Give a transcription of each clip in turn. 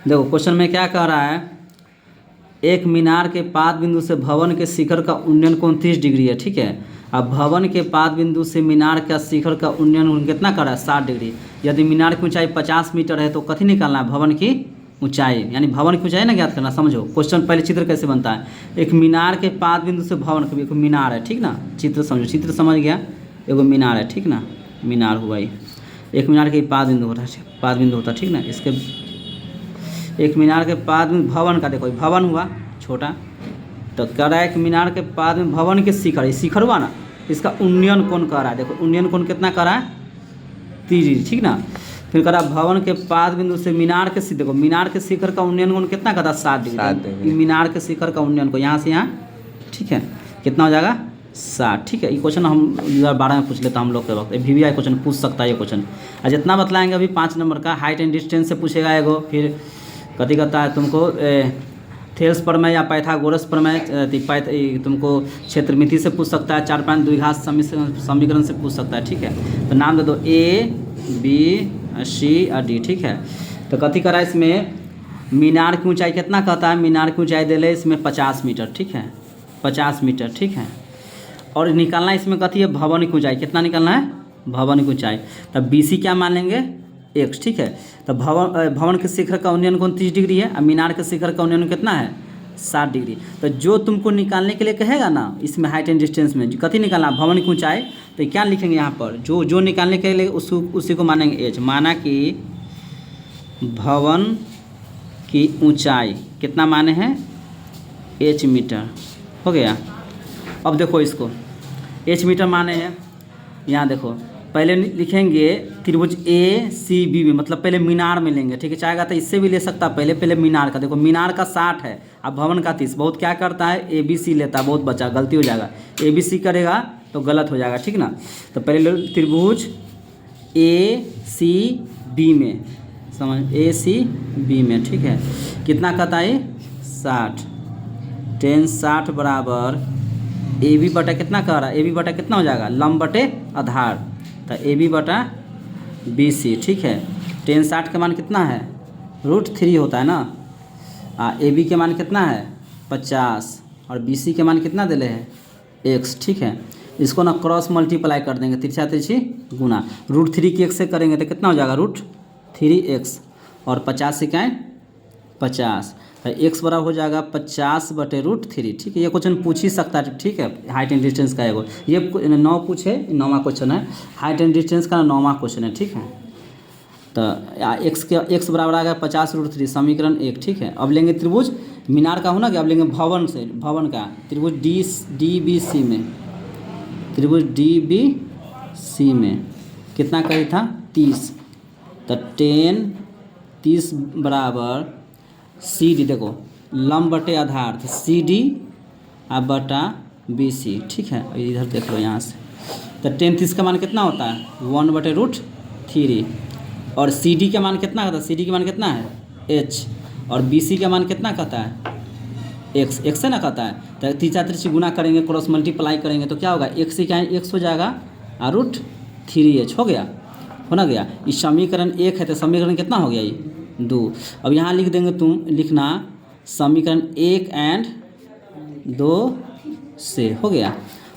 देखो क्वेश्चन में क्या कह रहा है, एक मीनार के पाद बिंदु से भवन के शिखर का उन्नयन कोण 30 डिग्री है, ठीक है। अब भवन के पाद बिंदु से मीनार का शिखर का उन्नयन कोण कितना कर रहा है, 60 डिग्री। यदि मीनार की ऊंचाई 50 मीटर है तो कथी निकालना है, भवन की ऊंचाई, यानी भवन की ऊंचाई ना ज्ञात करना। समझो क्वेश्चन, पहले चित्र कैसे बनता है। एक मीनार के पाद बिंदु से भवन का, एक मीनार है, ठीक ना, चित्र समझो, चित्र समझ गया, एगो मीनार है, ठीक ना, मीनार हुआ ये। एक मीनार के पाद बिंदु होता है, पाद बिंदु होता है, ठीक ना। इसके एक मीनार के पाद में भवन का, देखो भवन हुआ छोटा, तो कह रहा है कि मीनार के पाद में भवन के शिखर, ये शिखर हुआ ना, इसका उन्नयन कोण कह रहा है। देखो उन्नयन कोण कितना कह रहा है, 30 डिग्री, ठीक ना। फिर कह रहा है भवन के पाद बिंदु से मीनार के शिखर, देखो मीनार के शिखर का उन्नयन कोण कितना कहता है, 60 डिग्री। मीनार के शिखर का उन्नयन को यहाँ से यहाँ, ठीक है, कितना हो जाएगा, 60, ठीक है। ये क्वेश्चन हम 2012 में पूछ लेता हम लोग के वक्त, VVI क्वेश्चन पूछ सकता है ये क्वेश्चन। और जितना बतलाएंगे अभी 5 नंबर का हाइट एंड डिस्टेंस से पूछेगा एगो, फिर कथी कहता है तुमको थेल्स प्रमेय या पाइथागोरस प्रमेय, तुमको क्षेत्रमिति से पूछ सकता है, 4-5 द्विघात समीकरण से पूछ सकता है, ठीक है। तो नाम दे दो A B C और D, ठीक है। तो कथी करा इसमें, मीनार की ऊंचाई कितना कहता है, मीनार की ऊंचाई दे ले इसमें 50 मीटर, ठीक है, 50 मीटर, ठीक है। और निकालना इसमें कथी है, भवन की ऊंचाई, कितना निकालना है, भवन की ऊंचाई। तब BC क्या मान लेंगे, x, ठीक है। तो भवन के शिखर का उन्नयन कोण 30 डिग्री है, और मीनार के शिखर का उन्नयन कितना है, 60 डिग्री। तो जो तुमको निकालने के लिए कहेगा ना इसमें हाइट एंड डिस्टेंस में कथी निकालना, भवन की ऊंचाई, तो क्या लिखेंगे यहाँ पर, जो निकालने के लिए उसी को मानेंगे h। माना कि भवन की ऊंचाई कितना माने हैं, h मीटर, हो गया। अब देखो इसको h मीटर माने हैं, यहाँ देखो पहले लिखेंगे त्रिभुज ACB में, मतलब पहले मीनार में लेंगे, ठीक है। चाहेगा तो इससे भी ले सकता, पहले मीनार का, देखो मीनार का 60 है, अब भवन का 30। बहुत क्या करता है, ABC लेता है, बहुत बच्चा गलती हो जाएगा, ABC करेगा तो गलत हो जाएगा, ठीक ना। तो पहले त्रिभुज ACB में, समझ, ACB में, ठीक है, कितना कहता है, 60, tan 60 बराबर AB बटा कितना कह रहा है, AB बटा कितना हो जाएगा, लंब बटे आधार, तो AB बटा BC, ठीक है। tan 60 का मान कितना है, √3 होता है ना, AB के मान कितना है, 50, और BC के मान कितना दिले है, x, ठीक है। इसको ना क्रॉस मल्टीप्लाई कर देंगे, तिरछा तिरछी गुना, √3 की x से करेंगे तो कितना हो जाएगा, √3x, और 50 से क्या है, 50, तो x बराबर हो जाएगा 50 बटे √3, ठीक है। ये क्वेश्चन पूछ ही सकता है, ठीक है, हाइट एंड डिस्टेंस का एगो, ये 9 पूछे, 9वां क्वेश्चन है, हाइट एंड डिस्टेंस का 9वां क्वेश्चन है, ठीक है। तो x बराबर आ गया 50 √3, समीकरण 1, ठीक है। अब लेंगे त्रिभुज मीनार का होना, कि अब लेंगे भवन से, भवन का त्रिभुज DBC में, त्रिभुज DBC में कितना कही था, 30, तो tan 30 बराबर CD, देखो लंब बटे आधार, तो CD बटा BC, ठीक है। इधर देख लो यहाँ से, तो tan 30 का मान कितना होता है, 1 बटे √3, और CD का मान कितना कहता है, CD का मान कितना है, h, और BC का मान कितना कहता है, x से ना कहता है। तो तीसरा त्रिची गुना करेंगे, क्रॉस मल्टीप्लाई करेंगे तो क्या होगा, x से क्या है, x हो जाएगा, और √3h हो गया, हो ना गया। इस समीकरण 1 है, तो समीकरण कितना हो गया, ये 2। अब यहाँ लिख देंगे, तुम लिखना समीकरण 1 एंड 2 से, हो गया।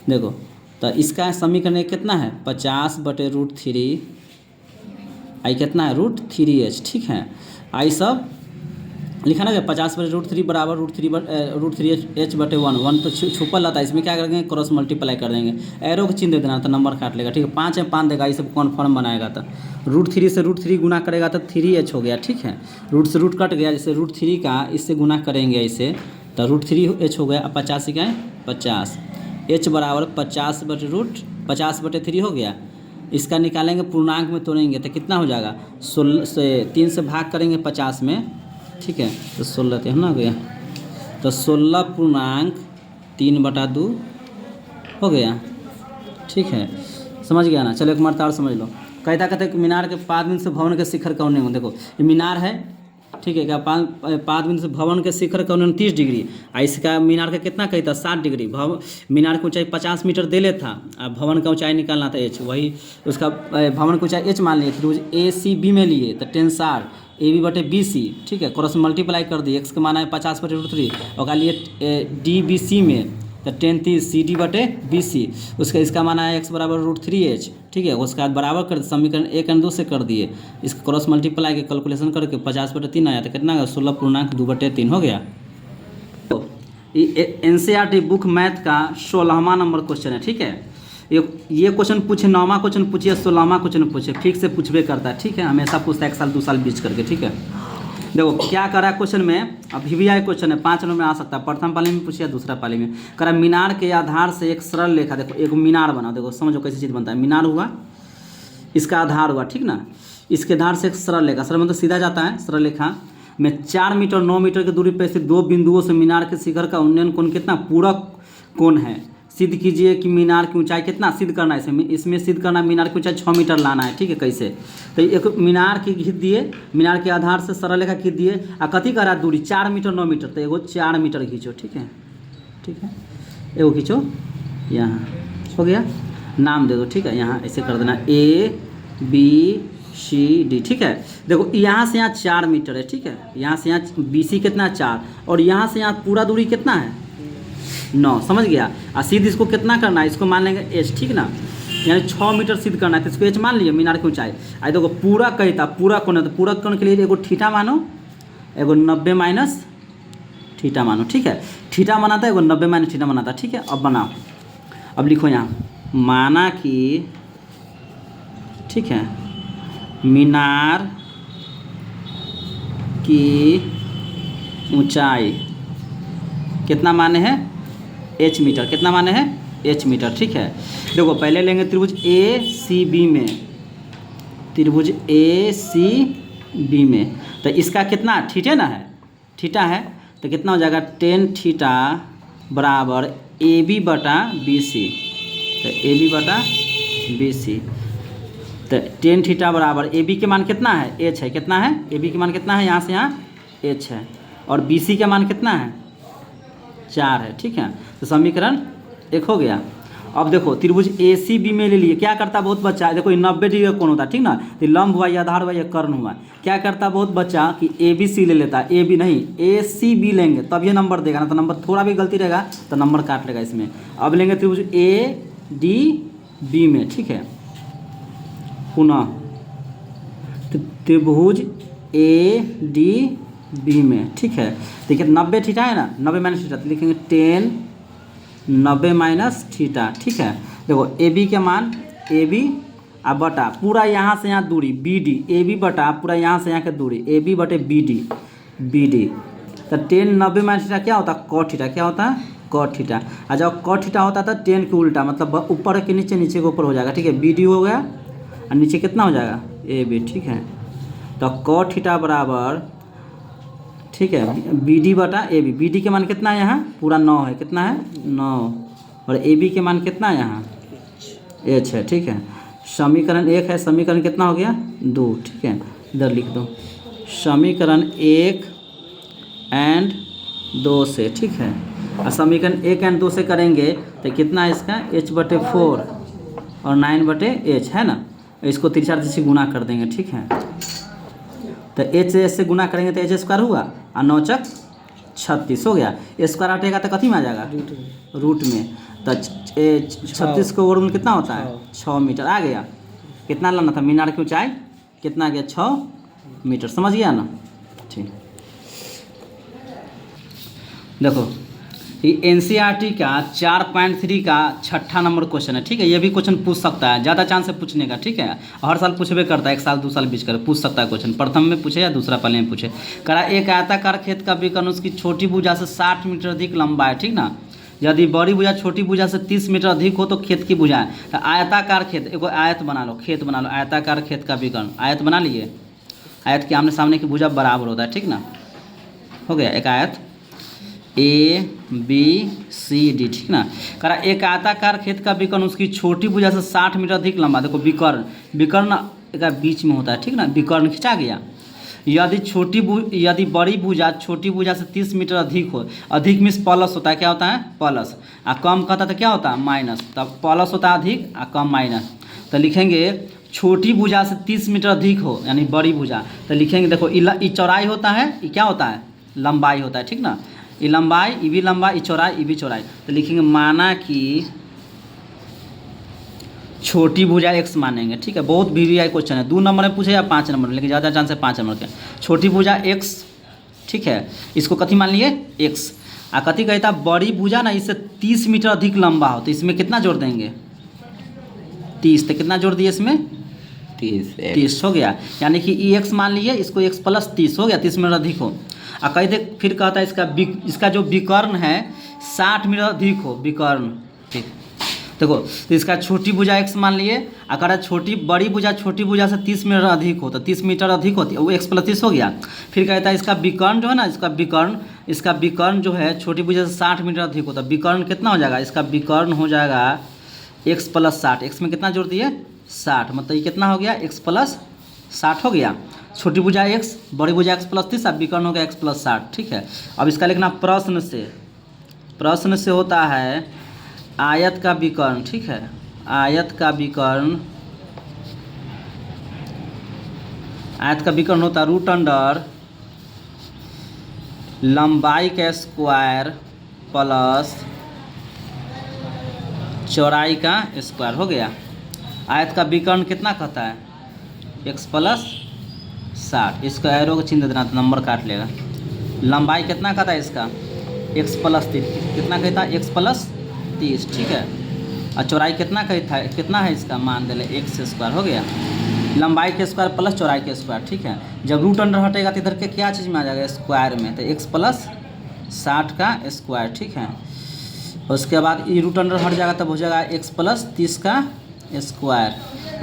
देखो तो इसका समीकरण 1 कितना है, 50 बटे √3, आई कितना है, √3h, ठीक है। आई सब लिखा ना, 50 बटे √3 बराबर √3h बटे 1 तो छुपल रहता है, इसमें क्या करेंगे, क्रॉस मल्टीप्लाई कर देंगे, एरो को चिन्ह दे देना तो नंबर काट लेगा, ठीक है। 5 में 5 देगा, इसे कॉन्फर्म बनाएगा, तो √3 से √3 गुना करेगा तो 3h हो गया, ठीक है। रूट से रूट कट गया, जैसे √3 का इससे गुना करेंगे इसे, तो √3h हो गया। अब 50 से क्या है, 50, h बराबर 50 बटे 3 हो गया। इसका निकालेंगे, पूर्णांक में तोड़ेंगे तो कितना हो जाएगा, 16 से 3 से भाग करेंगे 50 में, ठीक है, तो 16 है ना गया, तो 16 पूर्णांक 3/2 हो गया, ठीक है, समझ गया ना। चलो एक मरता और समझ लो, कहते कि मीनार के पाद बिंदु से भवन के शिखर का उन्नयन, देखो ये मीनार है, ठीक है, क्या पाद बिंदु से भवन के शिखर का उन्नयन 30 डिग्री, इसका मीनार का कितना कहता, 60 डिग्री। मीनार की ऊंचाई 50 मीटर दे ले था, अब भवन का ऊंचाई निकालना था h, वही उसका भवन की ऊंचाई h मान लिए, त्रिभुज ACB में लिए तो tan 60, ए बी बटे बी सी, ठीक है, क्रॉस मल्टीप्लाई कर दिए, एक्स का मान है 50/√3 और का लिए डी बी सी में तो 10 सी डी बटे बी सी, उसका इसका माना है एक्स बराबर √3h, ठीक है, उसके बाद बराबर कर समीकरण 1 और 2 से कर दिए, इसका क्रॉस मल्टीप्लाई के कैलकुलेशन करके 50/3 आया तो कितना 16.2/3 हो गया। तो NCERT बुक मैथ का 16वां नंबर क्वेश्चन है, ठीक है। ये क्वेश्चन पूछे 9वां क्वेश्चन पूछिए 16वां क्वेश्चन पूछे, ठीक से पूछबे करता है, ठीक है, हमेशा पूछता है 1 साल 2 साल बीच करके, ठीक है। देखो क्या करा क्वेश्चन में, अभी भी आए क्वेश्चन है 5 नंबर में आ सकता है, प्रथम पाली में पूछिए दूसरा पाली में। करा मीनार के आधार से एक सरल रेखा, देखो एक मीनार बना, देखो समझो कैसी चीज़ बनता है, मीनार हुआ, इसका आधार हुआ, ठीक ना, इसके आधार से एक सरल रेखा, सरल मतलब सीधा जाता है, सरल रेखा में 4 मीटर 9 मीटर की दूरी पर स्थित 2 बिंदुओं से मीनार के शिखर का उन्नयन कोण कितना पूरक कोण है। सिद्ध कीजिए कि मीनार की ऊंचाई कितना, सिद्ध करना है इसमें सिद्ध करना, मीनार की ऊंचाई 6 मीटर लाना है, ठीक है। कैसे, तो एक मीनार की खींच दिए, मीनार के आधार से सरल रेखा खींच दिए, आ कथी करा दूरी 4 मीटर 9 मीटर, तो एगो 4 मीटर खींचो, ठीक है, ठीक है, एगो खींचो, यहाँ हो गया, नाम दे दो, ठीक है, यहाँ ऐसे कर देना ABCD, ठीक है। देखो यहाँ से यहाँ 4 मीटर है, ठीक है, यहाँ से यहाँ BC कितना 4 और यहाँ से यहाँ पूरा दूरी कितना है 9, समझ गया। और सिद्ध इसको कितना करना है, इसको मान लेंगे h, ठीक ना, यानी 6 मीटर सिद्ध करना है, तो इसको h मान लिया मीनार की ऊंचाई। आई देखो पूरा कहता पूरा कोण है, तो पूरा कोण के लिए एगो थीटा मानो, एगो 90 माइनस थीटा मानो, ठीक है, थीटा बनाता है एगो 90 माइनस थीटा बनाता है, ठीक है। अब बनाओ, अब लिखो यहाँ माना कि, ठीक है, मीनार की ऊंचाई कितना माने हैं h मीटर, कितना माने हैं h मीटर, ठीक है। देखो पहले लेंगे त्रिभुज ACB में, त्रिभुज ACB में, तो इसका कितना थीटा ना है, थीटा है, तो कितना हो जाएगा 10 थीटा बराबर AB बटा BC, तो AB बटा BC, तो 10 थीटा बराबर AB के मान कितना है h है, कितना है AB के मान कितना है, यहाँ से यहाँ h है, और BC के मान कितना है 4 है, ठीक है। तो समीकरण 1 हो गया। अब देखो त्रिभुज ACB में ले लिए, क्या करता बहुत बच्चा है, देखो ये 90 डिग्री का कोण होता है, ठीक ना, तो लंब हुआ, या आधार हुआ, या कर्ण हुआ, क्या करता बहुत बच्चा कि ABC ले लेता है, AB नहीं ACB लेंगे तब ये नंबर देगा, ना तो नंबर थोड़ा भी गलती रहेगा तो नंबर काट लेगा इसमें। अब लेंगे त्रिभुज ADB में, ठीक है, पुनः त्रिभुज ADB में, ठीक है, देखिए 90 थीटा है ना, 90 माइनस थीटा, तो लिखेंगे 10 90 माइनस थीटा, ठीक है। देखो AB के मान AB आ बटा पूरा यहाँ से यहाँ दूरी BD, AB बटा पूरा यहाँ से यहाँ की दूरी AB बटे BD, तो 10 90 माइनस थीटा क्या होता है cot थीटा, क्या होता है cot थीटा, और जब cot थीटा होता था 10 के उल्टा, मतलब ऊपर के नीचे, नीचे के ऊपर हो जाएगा, ठीक है, BD हो गया और नीचे कितना हो जाएगा AB, ठीक है। तो cot थीटा बराबर, ठीक है, BD बटा AB, BD के मान कितना है यहाँ पूरा 9 है, कितना है 9, और AB के मान कितना है यहाँ h है, ठीक है। समीकरण 1 है, समीकरण कितना हो गया 2, ठीक है, इधर लिख दो समीकरण 1 एंड 2 से, ठीक है, और समीकरण 1 एंड 2 से करेंगे तो कितना है इसका h/4 और 9/h है ना, इसको 3 4 से गुना कर देंगे, ठीक है, तो h से गुना करेंगे तो h² हुआ और 9 चक 36 हो गया, स्क्वायर हटेगा तो कथी में आ जाएगा रूट में, तो 36 को वर्गमूल कितना होता है 6 मीटर आ गया। कितना लाना था मीनार की ऊंचाई कितना आ गया 6 मीटर, समझ गया ना, ठीक। देखो ये NCERT का 4.3 का 6ठा नंबर क्वेश्चन है, ठीक है, ये भी क्वेश्चन पूछ सकता है, ज़्यादा चांस है पूछने का, ठीक है, हर साल पूछबे करता है, 1 साल 2 साल बीच कर पूछ सकता है क्वेश्चन, प्रथम में पूछे या दूसरा पाली में पूछे। करा एक आयताकार खेत का विकर्ण उसकी छोटी भुजा से 60 मीटर अधिक लंबा है, ठीक ना, यदि बड़ी भुजा छोटी भुजा से 30 मीटर अधिक हो तो खेत की भुजा है, तो आयताकार खेत, एगो आयत बना लो, खेत बना लो, आयताकार खेत का विकर्ण, आयत बना लिए, आयत के आमने सामने की भुजा बराबर होता है, ठीक ना, हो गया एक आयत ABCD, ठीक ना। करा एक आयताकार खेत का विकर्ण उसकी छोटी भुजा से 60 मीटर अधिक लंबा, देखो विकर्ण एक बीच में होता है, ठीक ना, विकर्ण खिंचा गया। यदि बड़ी भुजा छोटी भुजा से 30 मीटर अधिक हो, अधिक मीन्स प्लस होता है, क्या होता है प्लस, और कम कहता तो क्या होता है माइनस, तब प्लस होता है अधिक और कम माइनस, तो लिखेंगे छोटी भुजा से 30 मीटर अधिक हो यानी बड़ी भुजा, तो लिखेंगे देखो ई चौड़ाई होता है, ये क्या होता है, लंबाई होता है, ठीक ना। ये लंबाई, ये भी लंबाई, ये चौड़ाई, ये भी चौड़ाई, तो लिखेंगे माना कि छोटी भुजा x मानेंगे, ठीक है। बहुत वीवीआई क्वेश्चन है, 2 नंबर में पूछे या 5 नंबर में, लेकिन ज़्यादा चांस है 5 नंबर के। छोटी भुजा x, ठीक है, इसको कथी मान लिए x, आ कथी कहता बड़ी भुजा ना इससे 30 मीटर अधिक लंबा हो, तो इसमें कितना जोड़ देंगे 30, तो कितना जोड़ दिए इसमें 30 हो गया, यानी कि ई x मान लिए, इसको x + 30 हो गया, 30 मीटर अधिक हो। आ कह दे फिर कहता है इसका जो विकर्ण है 60 मीटर अधिक हो, विकर्ण, ठीक। देखो तो इसका छोटी भुजा x मान लिए, अगर बड़ी भुजा छोटी भुजा से 30 मीटर अधिक हो, तो 30 मीटर अधिक होती है, वो x + 30 हो गया। फिर कहता है इसका विकर्ण जो है ना, इसका विकर्ण जो है छोटी भुजा से 60 मीटर अधिक हो, तो विकर्ण कितना हो जाएगा, इसका विकर्ण हो जाएगा x + 60, x में कितना जोड़ दिए 60, मतलब ये कितना हो गया x + 60 हो गया। छोटी भुजा x, बड़ी भुजा x + 30, अब विकर्ण हो गया x + 60, ठीक है। अब इसका लिखना प्रश्न से होता है आयत का विकर्ण, ठीक है, आयत का विकर्ण होता √, लंबाई का स्क्वायर प्लस चौड़ाई का स्क्वायर हो गया। आयत का विकर्ण कितना कहता है x + 60, इसका एरो का चिन्ह देना तो नंबर काट लेगा। लंबाई कितना कहता है इसका x + 30, कितना कहता है x + 30, ठीक है। और चौड़ाई कितना कहता है, कितना है इसका मान दे x² हो गया, लंबाई के स्क्वायर प्लस चौड़ाई के स्क्वायर, ठीक है। जब √अंडर हटेगा तो इधर के क्या चीज़ में आ जाएगा स्क्वायर में, तो x + 60 का स्क्वायर, ठीक है। उसके बाद ये √अंडर हट जाएगा तब हो जाएगा x + 30 का स्क्वायर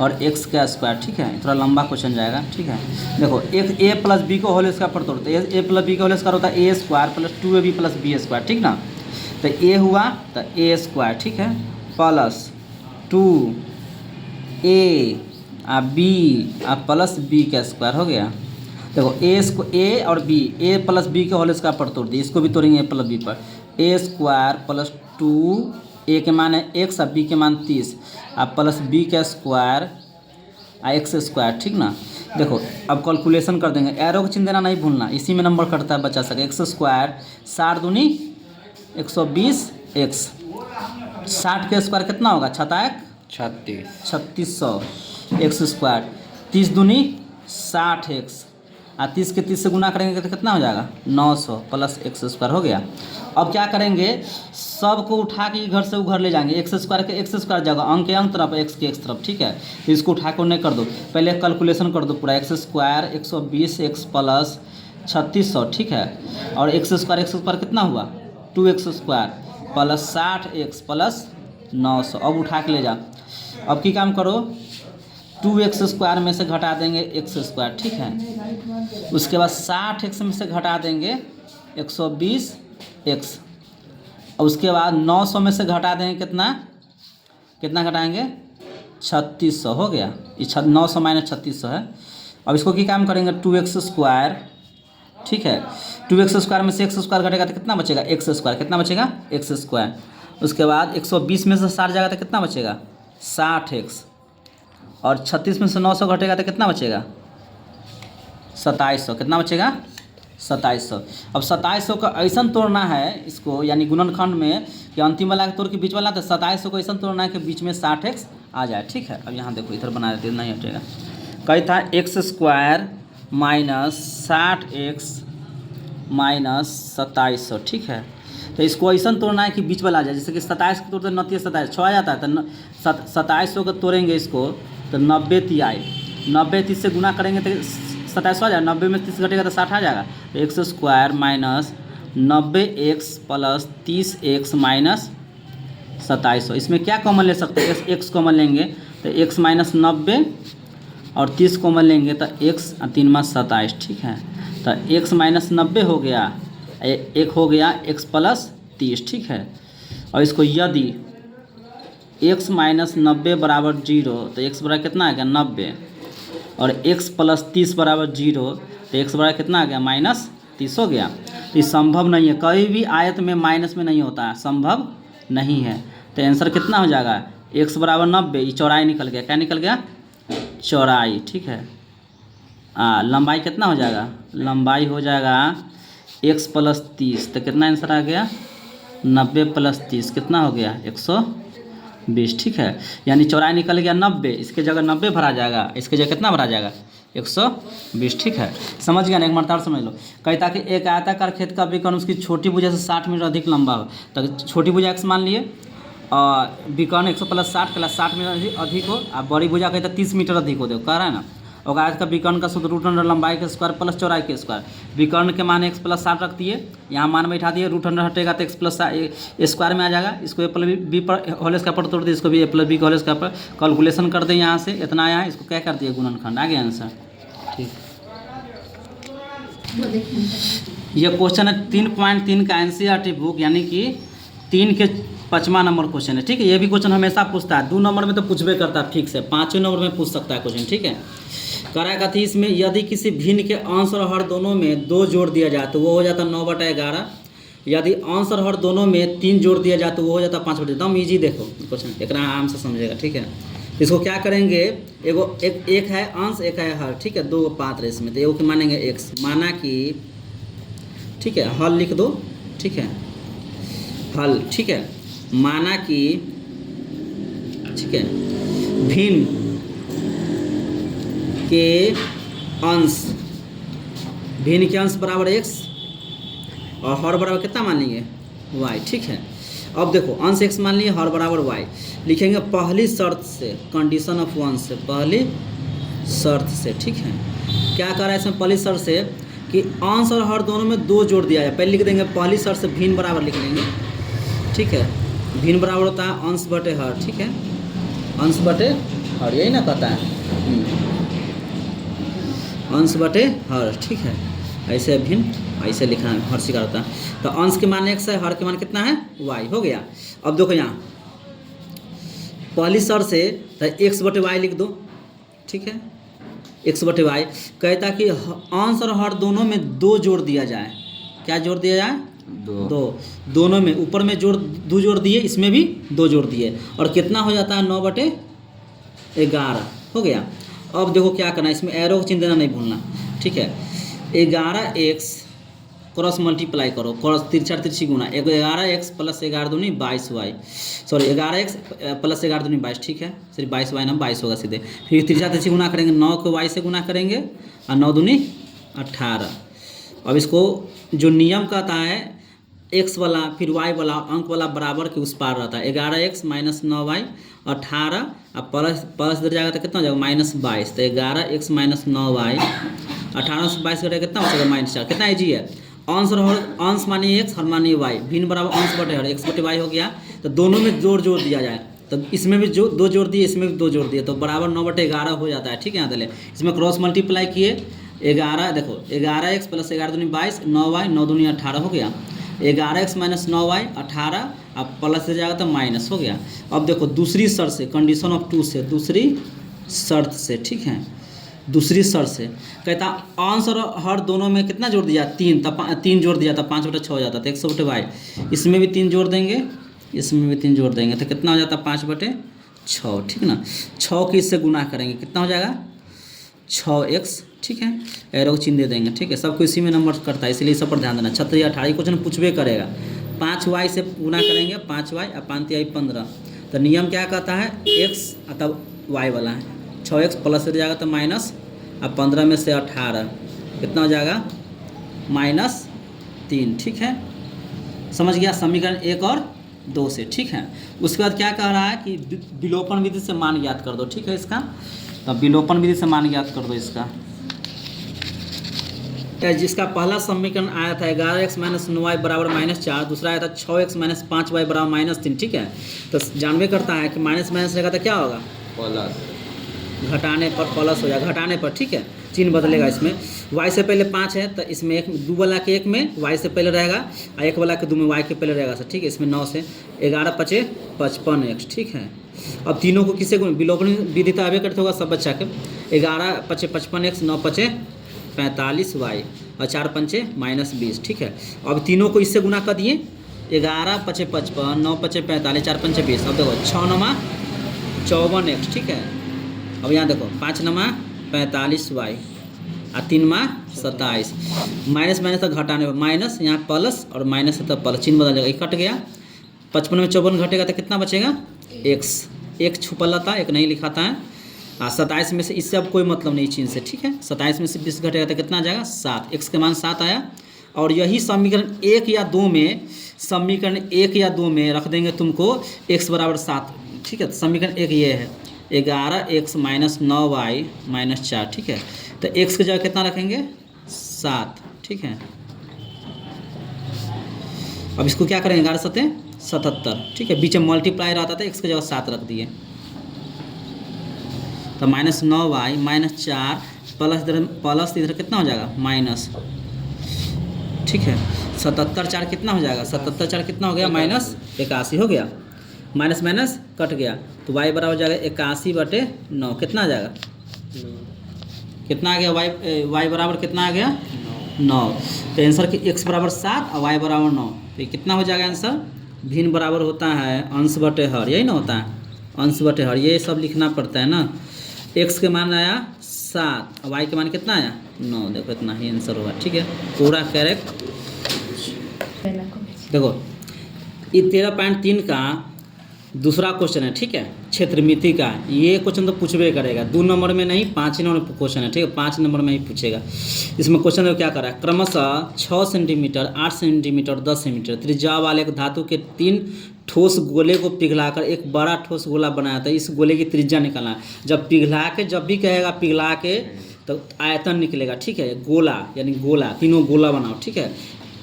और x का स्क्वायर, ठीक है। थोड़ा लंबा क्वेश्चन जाएगा, ठीक है। देखो a + b को होल स्क्वायर पर तोड़ते हैं, a + b का होल स्क्वायर होता है a² + 2ab + b², ठीक ना। तो a हुआ तो a², ठीक है, plus 2a b plus b का स्क्वायर हो गया। देखो a और b, a + b के होल स्क्वायर पर तोड़ दिए, इसको भी तोड़ेंगे a + b पर, a² + 2a के मान है x और b के मान 30 प्लस b का स्क्वायर x², ठीक ना। देखो अब कैलकुलेशन कर देंगे, एरो का चिन्ह देना नहीं भूलना, इसी में नंबर कटता है बच्चा सके। x² 60 दूनी 120 x, 60 के स्क्वायर कितना होगा 3600 x², 30 दूनी 60 x, 30 के 30 से गुना करेंगे तो कितना हो जाएगा 900 प्लस x² हो गया। अब क्या करेंगे, सबको उठा के घर से उधर ले जाएंगे, x² के x² जगह अंक के अंक तरफ, x के x तरफ, ठीक है। तो इसको उठा के उन्हें कर दो, पहले कैलकुलेशन कर दो पूरा, x² 120 x प्लस 3600, ठीक है। और x² कितना हुआ 2x² प्लस 60x प्लस 900, अब उठा के ले जा। अब की काम करो, 2x² में से घटा देंगे x², ठीक है। उसके बाद 60x में से घटा देंगे 120x, और उसके बाद 900 में से घटा देंगे कितना घटाएंगे 3600 हो गया, ये 900 - 3600 है। अब इसको की काम करेंगे 2x², ठीक है, 2x² में से x² घटेगा तो कितना बचेगा x², कितना बचेगा x²। उसके बाद 120 में से 60 जाएगा तो कितना बचेगा 60x, और 36 में से 900 घटेगा तो कितना बचेगा 2700, कितना बचेगा 2700। अब 2700 का ऐसा तोड़ना है इसको, यानी गुणनखंड में कि अंतिम वाला के तोड़ के बीच वाला, तो 2700 को ऐसा तोड़ना है कि बीच में 60x आ जाए, ठीक है। अब यहाँ देखो इधर बना देते, नहीं हटेगा, कही था x² - 60x - 2700, ठीक है। तो इसको ऐसा तोड़ना है कि बीच वाला आ जाए, जैसे कि 27 को तोड़ते 29 27 6 आ जाता है, तो 2700 को तोड़ेंगे इसको तो 90 तिहाई, 90 30 से गुना करेंगे तो 2700 आ जाएगा, 90 में 30 घटेगा तो 60 आ जाएगा। तो x² - 90x प्लस 30x - 2700, इसमें क्या कॉमन ले सकते हैं, x कॉमन लेंगे तो x - 90 और 30 कॉमन लेंगे तो x 3 × 27, ठीक है। तो x - 90 हो गया, एक हो गया x प्लस 30, ठीक है। और इसको यदि x - 90 बराबर 0, तो x बराबर कितना आ गया 90, और x प्लस 30 बराबर 0, तो x बराबर कितना आ गया -30 हो गया। तो ये संभव नहीं है, कभी भी आयत में माइनस में नहीं होता है, संभव नहीं है। तो आंसर कितना हो जाएगा x बराबर 90, ये चौड़ाई निकल गया, क्या निकल गया चौड़ाई, ठीक है। लंबाई कितना हो जाएगा, लंबाई हो जाएगा x प्लस 30, तो कितना आंसर आ गया 90 प्लस 30 कितना हो गया 120, ठीक है। यानी चौड़ाई निकल गया 90, इसके जगह 90 भरा जाएगा, इसके जगह कितना भरा जाएगा 120, ठीक है। समझ गया ना, एक मरतार समझ लो। कहता कि एक आयताकार खेत का विकर्ण उसकी छोटी भुजा से 60 मीटर अधिक लंबा हो, तो छोटी भुजा x मान लिए और विकर्ण 100 प्लस 60 प्लस 60 मीटर अधिक हो, और बड़ी भुजा कहता 30 मीटर अधिक हो, देखो कह रहा है ना। और आयत का विकर्ण का सूत्र रूट अंडर लंबाई के स्क्वायर प्लस चौड़ाई के स्क्वायर। विकर्ण के मान x प्लस 60 रख दिए, यहाँ मान बैठा दिए, रूट अंडर हटेगा तो x प्लस स्क्वायर में आ जाएगा। इसको ए प्लस बी पर होल स्क्वायर पर तोड़ दिए, इसको भी ए प्लस बी होल स्क्वायर पर कैलकुलेशन कर दें, यहाँ से इतना आया है, इसको क्या कर दिए गुणनखंड, आ गया आंसर, ठीक। ये क्वेश्चन है 3.3 का एनसीईआरटी बुक, यानी कि 3 के 5वां नंबर क्वेश्चन है, ठीक है। ये भी क्वेश्चन हमेशा पूछता है, 2 नंबर में तो पूछबे करता है ठीक से, 5वें नंबर में पूछ सकता है क्वेश्चन, ठीक है। करा थी इसमें यदि किसी भिन्न के अंश और हर दोनों में 2 जोड़ दिया जाए तो वो हो जाता 9/11। यदि अंश और हर दोनों में 3 जोड़ दिया जाए तो वो हो जाता 5/11। एकदम ईजी, देखो क्वेश्चन एक आराम से समझेगा, ठीक है। इसको क्या करेंगे, एक है अंश एक है हर, ठीक है, 2 पात्र इसमें, तो एगो के मानेंगे x, माना कि, ठीक है, हल लिख दो, ठीक है, हल, ठीक है, माना कि, ठीक है, भिन्न के अंश, भिन्न के अंश बराबर x और हर बराबर कितना मान लेंगे y, ठीक है। अब देखो अंश x मान लिए, हर बराबर y, लिखेंगे पहली शर्त से, कंडीशन ऑफ वन से, पहली शर्त से, ठीक है। क्या कर रहा है इसमें पहली शर्त से कि अंश और हर दोनों में 2 जोड़ दिया जाए, पहले लिख देंगे पहली शर्त से भिन्न बराबर लिख लेंगे, ठीक है। भिन्न बराबर होता है अंश बटे हर, ठीक है, अंश बटे हर, यही ना कहता है, अंश बटे हर, ठीक है। ऐसे भिन्न ऐसे लिखना है, हर स्वीकार होता है। तो अंश के मान x है, हर के मान कितना है y, हो गया। अब देखो यहाँ पहली शर्त से तो x बटे y लिख दो, ठीक है, x बटे y। कहता कि अंश और हर दोनों में 2 जोड़ दिया जाए, क्या जोड़ दिया जाए 2, दोनों में, ऊपर में जोड़ 2 जोड़ दिए, इसमें भी 2 जोड़ दिए, और कितना हो जाता है 9/11, हो गया। अब देखो क्या करना है, इसमें एरो का चिन्ह देना नहीं भूलना, ठीक है। 11x क्रॉस मल्टीप्लाई करो, क्रॉस तिरछा तिरछी गुना, 11x प्लस 11 दूनी 22y, सॉरी 11x प्लस 11 दूनी 22, ठीक है, सिर्फ 22y ना 22 होगा सीधे। फिर तिरछा तिरछी गुना करेंगे, 9 को y से गुना करेंगे और 9 दूनी 18। अब इसको जो नियम कहता है x वाला फिर y वाला अंक वाला बराबर के उस पार रहता है, 11x माइनस 9y 18, अब प्लस इधर जाएगा तो कितना हो जाएगा -22, तो 11x माइनस 9y 18 से 22 करेगा कितना हो जाएगा -4। कितना ईजी है, अंश और हर, अंश मानिए x, हर मानिए y, भिन्न बराबर अंश बटे हर, x बटे y हो गया। तो दोनों में जोड़ दिया जाए, तो इसमें भी जो 2 जोड़ दिए, इसमें भी 2 जोड़ दिए, तो बराबर 9/11 हो जाता है, ठीक है। यहाँ तले इसमें क्रॉस मल्टीप्लाई किए, 11 देखो 11x प्लस 11 दूनी 22, 9y 9 दूनी 18 हो गया, 11x माइनस 9y 18, अब प्लस से जाएगा तो माइनस हो गया। अब देखो दूसरी शर्त से, कंडीशन ऑफ 2 से, दूसरी शर्त से, ठीक है, दूसरी शर्त से कहता अंश और हर दोनों में कितना जोड़ दिया 3, तब 3 जोड़ दिया था 5/6 हो जाता, तो 100/y, इसमें भी 3 जोड़ देंगे, इसमें भी 3 जोड़ देंगे, तो कितना हो जाता 5/6, ठीक ना। 6 की इससे गुना करेंगे, कितना हो जाएगा 6x, ठीक है, एरो को चिन्ह दे देंगे, ठीक है। सबको इसी में नंबर करता है, इसलिए सब पर ध्यान देना। 36 18 क्वेश्चन पूछबे करेगा, 5y से गुना करेंगे, 5y और 5 × 15, तो नियम क्या कहता है x अथवा y वाला है, 6x प्लस हो जाएगा तो माइनस, अब 15 में से 18 कितना हो जाएगा -3, ठीक है। समझ गया समीकरण 1 और 2 से, ठीक है। उसके बाद क्या कह रहा है कि विलोपन विधि से मान ज्ञात कर दो, ठीक है। इसका तो विलोपन विधि से मान ज्ञात कर दो इसका। जिसका पहला समीकरण आया था 11x माइनस 9y बराबर -4, दूसरा आया था 6x माइनस 5y बराबर -3, ठीक है। तो जानबे करता है कि माइनस माइनस रहेगा तो क्या होगा प्लस, घटाने पर प्लस हो जाएगा, घटाने पर, ठीक है, चिन्ह बदलेगा। इसमें y से पहले 5 है तो इसमें 2 वाला के 1 में y से पहले रहेगा, और 1 वाला के 2 में y के पहले रहेगा, ठीक है। इसमें 9 से 11 × 5 = 55x, ठीक है। अब तीनों को किससे विलोपन विधि तो आगे करते होगा सब बच्चा के, 11 × 5 = 55x, 9 × 5 = 45y और 4 × 5 = -20, ठीक है। अब तीनों को इससे गुना कर दिए, 11 × 5 = 55, 9 × 5 = 45, 4 × 5 = 20। अब देखो 6 × 9 = 54x, ठीक है, अब यहाँ देखो 5 नमा 45y और 3 मा 27, माइनस माइनस तक घटाने पर माइनस, यहाँ प्लस और माइनस है तो प्लस, चिन्ह बदल जाएगा, ये कट गया। 55 में 54 घटेगा तो कितना बचेगा x, एक छुपल था, एक नहीं लिखा था। 27 में से इससे अब कोई मतलब नहीं चिन्ह से, ठीक है। 27 में से 20 घटेगा तो कितना आ जाएगा 7, x के मान 7 आया। और यही समीकरण 1 या 2 में, समीकरण 1 या 2 में रख देंगे तुमको x बराबर 7, ठीक है। तो समीकरण 1 ये है 11x माइनस 9y माइनस 4, ठीक है। तो x की जगह कितना रखेंगे 7, ठीक है। अब इसको क्या करेंगे 11 सत्ते 77, ठीक है। बीच में मल्टीप्लाई रहता था, x की जगह 7 रख दिए। तो माइनस 9y माइनस 4 प्लस इधर कितना हो जाएगा माइनस, ठीक है। 77 4 कितना हो जाएगा, 77 4 कितना हो गया माइनस 81 हो गया। माइनस माइनस कट गया तो y बराबर हो जाएगा 81/9, कितना आ जाएगा, कितना आ गया y बराबर कितना आ गया 9। तो आंसर की x बराबर 7 और y बराबर 9, तो ये कितना हो जाएगा आंसर, भिन्न बराबर होता है अंश बटे हर, यही ना होता है अंश बटे हर, ये सब लिखना पड़ता है ना। x के मान आया 7 और y के मान कितना आया 9, देखो इतना ही आंसर होगा, ठीक है, पूरा करेक्ट। देखो ये 13.3 का दूसरा क्वेश्चन है, ठीक है, क्षेत्रमिति का। ये क्वेश्चन तो पूछबे करेगा, 2 नंबर में नहीं 5 नंबर में क्वेश्चन है, ठीक है, 5 नंबर में ही पूछेगा। इसमें क्वेश्चन में क्या कर रहा है, क्रमशः 6 सेंटीमीटर 8 सेंटीमीटर 10 सेंटीमीटर त्रिज्या वाले एक धातु के 3 ठोस गोले को पिघलाकर एक बड़ा ठोस गोला बनाया था। इस गोले की त्रिज्या निकालना है। जब पिघला के, जब भी कहेगा पिघला के तो आयतन निकलेगा, ठीक है, गोला यानी गोला, तीनों गोला बनाओ, ठीक है।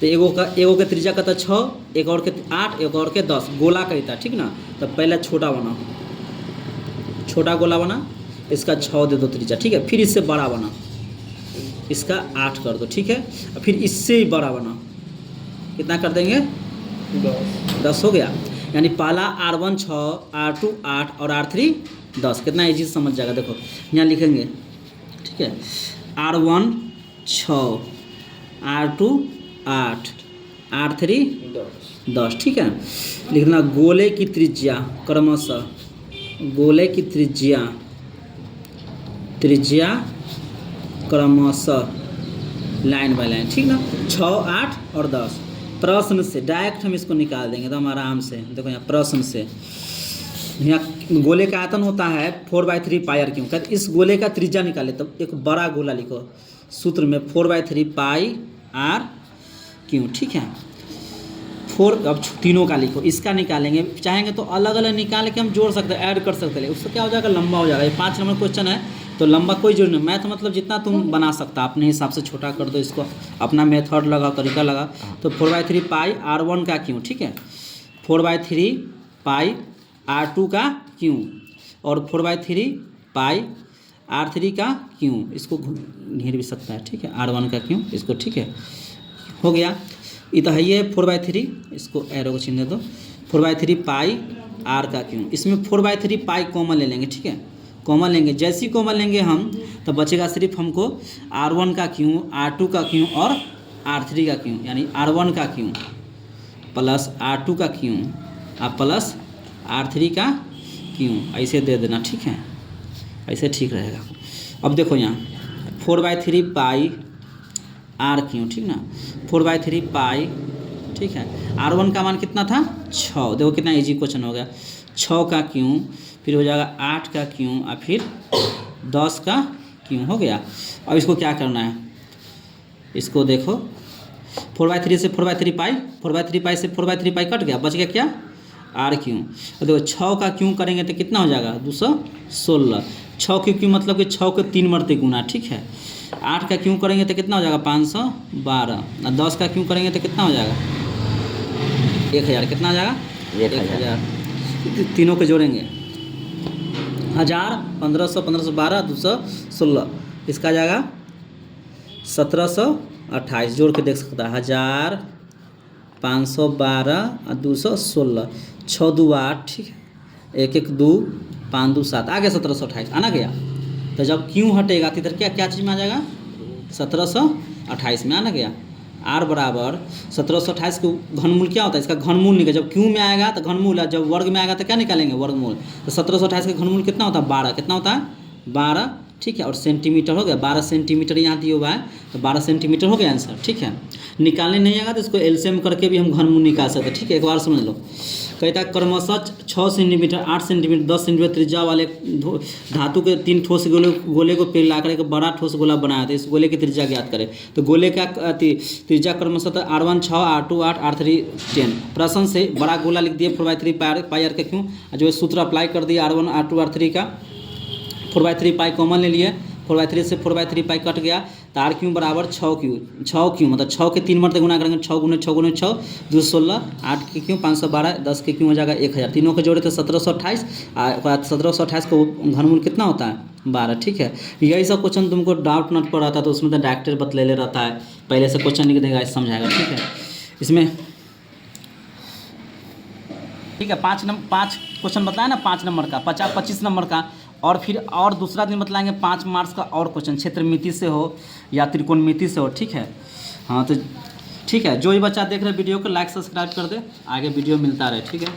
तो एगो के त्रिज्या कहता 6, एक और के 8, एक और के 10, गोला कहता, ठीक ना। तो पहले छोटा बनाओ, छोटा गोला बना, इसका 6 दे दो त्रिज्या, ठीक है। फिर इससे बड़ा बना, इसका 8 कर दो, ठीक है। और फिर इससे ही बड़ा बना, कितना कर देंगे 10 हो गया। यानी पहला R1 6, R2 8 और R3 10, कितना इजी समझ जाएगा। देखो यहाँ लिखेंगे, ठीक है, R1 6, R2 8, R3 10, ठीक है। लिखना गोले की त्रिज्या क्रमशः, गोले की त्रिज्या क्रमशः लाइन बाय लाइन, ठीक ना, 6 8 और 10। प्रश्न से डायरेक्ट हम इसको निकाल देंगे तो हम आराम से। देखो यहाँ प्रश्न से, यहाँ गोले का आयतन होता है 4/3 पाई आर क्यों, कहते इस गोले का त्रिज्या निकाले तब एक बड़ा गोला लिखो सूत्र में 4/3 पाई आर क्यों, ठीक है। 4 अब तीनों का लिखो, इसका निकालेंगे, चाहेंगे तो अलग अलग निकाल के हम जोड़ सकते हैं, ऐड कर सकते हैं, उससे क्या हो जाएगा लंबा हो जाएगा। ये 5 नंबर क्वेश्चन है तो लंबा कोई जरूरी नहीं, मैथ मतलब जितना तुम बना सकता अपने हिसाब से छोटा कर दो इसको, अपना मेथड लगाओ, तरीका लगा। तो 4/3 पाई R1 का क्यों, ठीक है, 4/3 पाई R2 का क्यों और 4/3 पाई R3 का क्यों, इसको घेर भी सकता है, ठीक है, R1 का क्यों इसको, ठीक है, हो गया। ये तो है ये 4/3, इसको एरो को चिन्ह दे दो, 4/3 पाई R का क्यों। इसमें 4/3 पाई कॉमन ले लेंगे, ठीक है, कॉमन लेंगे, जैसी कॉमन लेंगे हम तो बचेगा सिर्फ हमको R1 का क्यों, R2 का क्यों और R3 का क्यों, यानी R1 का क्यों प्लस R2 का क्यों और प्लस R3 का क्यों, ऐसे दे देना, ठीक है, ऐसे ठीक रहेगा। अब देखो यहाँ 4/3 पाई R क्यों, ठीक ना, 4/3 पाई, ठीक है। R1 का मान कितना था 6, देखो कितना इजी क्वेश्चन हो गया, 6 का क्यों, फिर हो जाएगा 8 का क्यों और फिर 10 का क्यों, हो गया। अब इसको क्या करना है, इसको देखो 4/3 से 4/3 पाई, 4/3 पाई से 4/3 पाई कट गया, बच गया क्या R क्यों। और देखो 6 का क्यों करेंगे तो कितना हो जाएगा 216, 6 की क्यों मतलब कि 6 को 3 मरते गुना, ठीक है। 8 का क्यों करेंगे तो कितना हो जाएगा 512, और 10 का क्यों करेंगे तो कितना हो जाएगा 1000, कितना हो जाएगा 1000, तीनों को जोड़ेंगे 1000 1500 1512 216, इसका आ जाएगा 1728, जोड़ के देख सकता है 1000 512 और 216, 6 2 8, ठीक है, 1 1 2 5 2 7, आ गया 1728, आना गया। तो जब क्यों हटेगा तो इधर क्या क्या चीज़ में आ जाएगा 1728 में, आना गया। R बराबर 1728 का घनमूल क्या होता है, इसका घनमूल निकल, जब क्यों में आएगा तो घनमूल, जब वर्ग में आएगा तो क्या निकालेंगे वर्गमूल। तो 1728 का घनमूल कितना होता है 12, कितना होता है 12, ठीक है, और सेंटीमीटर हो गया, 12 सेंटीमीटर यहाँ दिया हुआ है, तो 12 सेंटीमीटर हो गया आंसर, ठीक है। निकालने नहीं आएगा तो इसको एलसीएम करके भी हम घनमूल निकाल सकते हैं, ठीक है। एक बार समझ लो, कहता है क्रमशः 6 सेंटीमीटर, 8 सेंटीमीटर, 10 सेंटीमीटर त्रिज्या वाले धातु के 3 ठोस गोले को पिघलाकर एक बड़ा ठोस गोला बनाया था। इस गोले की त्रिज्या ज्ञात करें। तो गोले का त्रिज्या क्रमशः R1 6, R2 8, R3 10। प्रश्न से बड़ा गोला लिख दिए 4/3 पाई आर का क्यों, जो सूत्र अप्लाई कर दिया R1 R2 R3 का, 4/3 पाई कॉमन ले लिए, 4/3 से 4/3 पाई कट गया, तो R क्यू बराबर 6 क्यू मतलब 6 के 3 मरते गुना करेंगे, 6 गुने 6 गुने 6 2 16, 8 के क्यों 512, 10 के क्यों हो जाएगा 1000, तीनों के जोड़े तो 1728, 1728 को घनमूल कितना होता है 12, ठीक है। यही सब क्वेश्चन तुमको डाउट नोट पर रहता है तो उसमें तो डायरेक्टर बतले ले रहता है, पहले से क्वेश्चन लिख देगा, समझाएगा, ठीक है। इसमें ठीक है 5 क्वेश्चन बताया ना, 5 नंबर का, 25 नंबर का, और फिर और दूसरा दिन बतलाएंगे 5 मार्क्स का और क्वेश्चन, क्षेत्रमिति से हो या त्रिकोणमिति से हो, ठीक है। हाँ तो ठीक है, जो भी बच्चा देख रहे वीडियो को लाइक सब्सक्राइब कर दे, आगे वीडियो मिलता रहे, ठीक है।